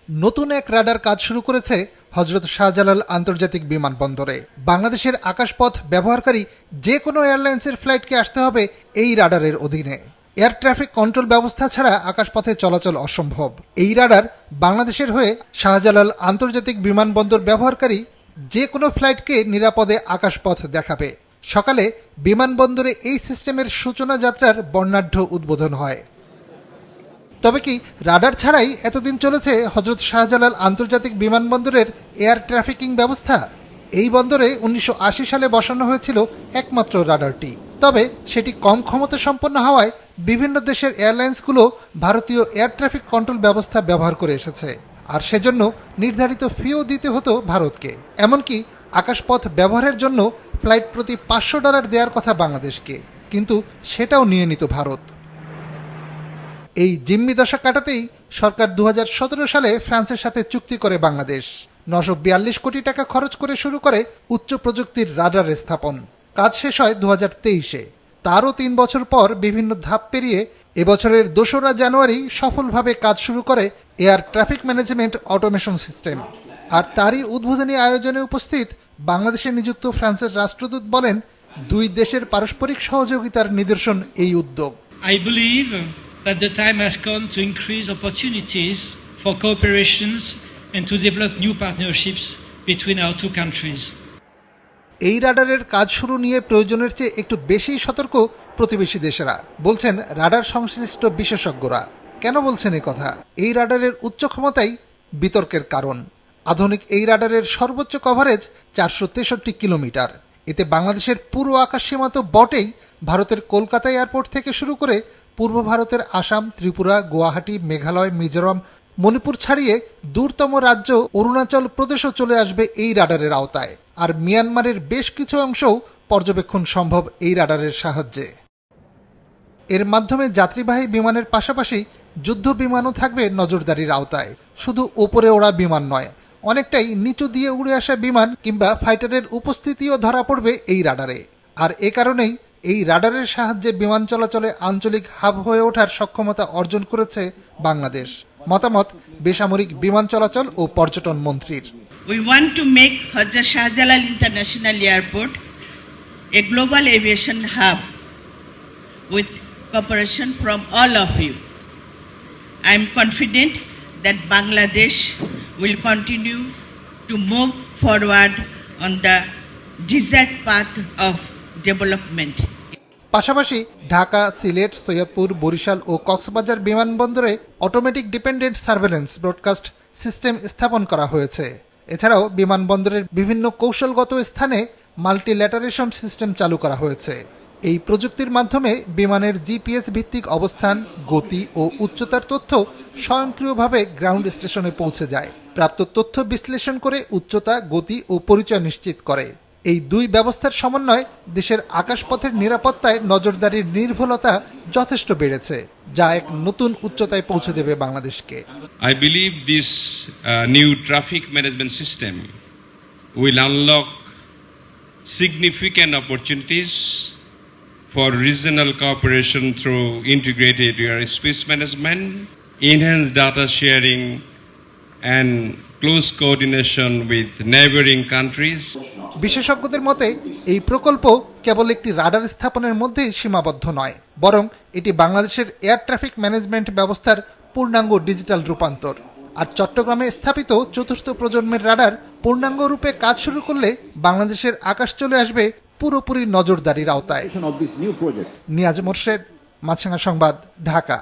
নতুন এক রাডার কাজ শুরু করেছে হযরত শাহজালাল আন্তর্জাতিক বিমানবন্দরে। বাংলাদেশের আকাশপথ ব্যবহারকারী যে কোনো এয়ারলাইন্সের ফ্লাইটকে আসতে হবে এই রাডারের অধীনে। এয়ার ট্রাফিক কন্ট্রোল ব্যবস্থা ছাড়া আকাশপথে চলাচল অসম্ভব। এই রাডার বাংলাদেশের হয়ে শাহজালাল আন্তর্জাতিক বিমানবন্দর ব্যবহারকারী যে কোনো ফ্লাইটকে নিরাপদে আকাশপথ দেখাবে। সকালে বিমানবন্দরে এই সিস্টেমের সূচনা যাত্রার বর্ণাঢ্য উদ্বোধন হয়। তবে কি রাডার ছাড়াই এতদিন চলেছে হযরত শাহজালাল আন্তর্জাতিক বিমানবন্দরের এয়ার ট্রাফিকিং ব্যবস্থা? এই বন্দরে 1980 সালে বসানো হয়েছিল একমাত্র রাডারটি। তবে সেটি কম ক্ষমতা সম্পন্ন হওয়ায় বিভিন্ন দেশের এয়ারলাইন্সগুলো ভারতীয় এয়ার ট্রাফিক কন্ট্রোল ব্যবস্থা ব্যবহার করে এসেছে, আর সেজন্য নির্ধারিত ফিও দিতে হতো ভারতকে। এমনকি আকাশপথ ব্যবহারের জন্য ফ্লাইট প্রতি $500 দেওয়ার কথা বাংলাদেশকে, কিন্তু সেটাও নিয়ে নিত ভারত। এই জিম্মি দশা কাটাতেই সরকার 2017 সালে ফ্রান্সের সাথে চুক্তি করে বাংলাদেশ 942 কোটি টাকা খরচ করে শুরু করে উচ্চ প্রযুক্তির রাডার স্থাপন। কাজ শেষ হয় 2023-এ। তারও 3 বছর পর বিভিন্ন ধাপ পেরিয়ে এবছরের 2রা জানুয়ারি সফলভাবে কাজ শুরু করে air traffic management automation system. আর তারই উদ্বোধনী আয়োজনে উপস্থিত বাংলাদেশে নিযুক্ত ফ্রান্সের রাষ্ট্রদূত বলেন, দুই দেশের পারস্পরিক সহযোগিতার নিদর্শন এই উদ্যোগ। I believe that the time has come to increase opportunities for cooperations and to develop new partnerships between our two countries. এই রাডারের কাজ শুরু নিয়ে প্রয়োজনের চেয়ে একটু বেশি সতর্ক প্রতিবেশী দেশেরা, বলছেন রাডার সংশ্লিষ্ট বিশেষজ্ঞরা। কেন বলছেন এই কথা? এই রাডারের উচ্চ ক্ষমতাই বিতর্কের কারণ। আধুনিক এই রাডারের সর্বোচ্চ কভারেজ 463 কিলোমিটার। এতে বাংলাদেশের পুরো আকাশ সীমা তো বটেই, ভারতের কলকাতা এয়ারপোর্ট থেকে শুরু করে পূর্ব ভারতের আসাম, ত্রিপুরা, গুয়াহাটি, মেঘালয়, মিজোরাম, মণিপুর ছাড়িয়ে দূরতম রাজ্য অরুণাচল প্রদেশও চলে আসবে এই রাডারের আওতায়। আর মিয়ানমারের বেশ কিছু অংশও পর্যবেক্ষণ সম্ভব এই রাডারের সাহায্যে। এর মাধ্যমে যাত্রীবাহী বিমানের পাশাপাশি যুদ্ধ বিমানও থাকবে নজরদারির আওতায়। শুধু ওপরে ওড়া বিমান নয়, অনেকটাই নিচু দিয়ে উড়ে আসা বিমান কিংবা ফাইটারের উপস্থিতিও ধরা পড়বে এই রাডারে। আর এ কারণেই এই রাডারের সাহায্যে বিমান চলাচলে আঞ্চলিক হাব হয়ে ওঠার সক্ষমতা অর্জন করেছে বাংলাদেশ। মতামত বেসামরিক বিমান চলাচল ও পর্যটন মন্ত্রীর। We want to make Hajrat Shahjalal International Airport a global aviation hub with cooperation from all of you. I am confident that Bangladesh will continue to move forward on the desired path of development. পাশাপাশি ঢাকা, সিলেট, সৈয়দপুর, বরিশাল ও কক্সবাজার বিমানবন্দরে automatic dependent surveillance broadcast system স্থাপন করা হয়েছে। এছাড়াও বিমানবন্দরের বিভিন্ন কৌশলগত স্থানে মাল্টিল্যাটারেশন সিস্টেম চালু করা হয়েছে। এই প্রযুক্তির মাধ্যমে বিমানের জিপিএস ভিত্তিক অবস্থান, গতি ও উচ্চতার তথ্য স্বয়ংক্রিয়ভাবে গ্রাউন্ড স্টেশনে পৌঁছে যায়। প্রাপ্ত তথ্য বিশ্লেষণ করে উচ্চতা, গতি ও পরিচয় নিশ্চিত করে। এই দুই ব্যবস্থার সমন্বয়ে দেশের আকাশপথের নিরাপত্তায় নজরদারির নির্ভুলতা যথেষ্ট বেড়েছে, যা এক নতুন উচ্চতায় পৌঁছে দেবে বাংলাদেশকে। I believe this new traffic management system will unlock significant opportunities for regional cooperation through integrated airspace management, enhanced data sharing, and close coordination with neighboring countries. বিশেষজ্ঞদের মতে এই প্রকল্প কেবল একটি রাডার স্থাপনের মধ্যেই সীমাবদ্ধ নয়, বরং এটি বাংলাদেশের এয়ার ট্রাফিক ম্যানেজমেন্ট ব্যবস্থার পূর্ণাঙ্গ ডিজিটাল রূপান্তর। আর চট্টগ্রামে স্থাপিত চতুর্থ প্রজন্মের রাডার পূর্ণাঙ্গ রূপে কাজ শুরু করলে বাংলাদেশের আকাশ চলে আসবে পুরোপুরি নজরদারির আওতায়। নিয়াজ মোরশেদ, মাছরাঙা সংবাদ, ঢাকা।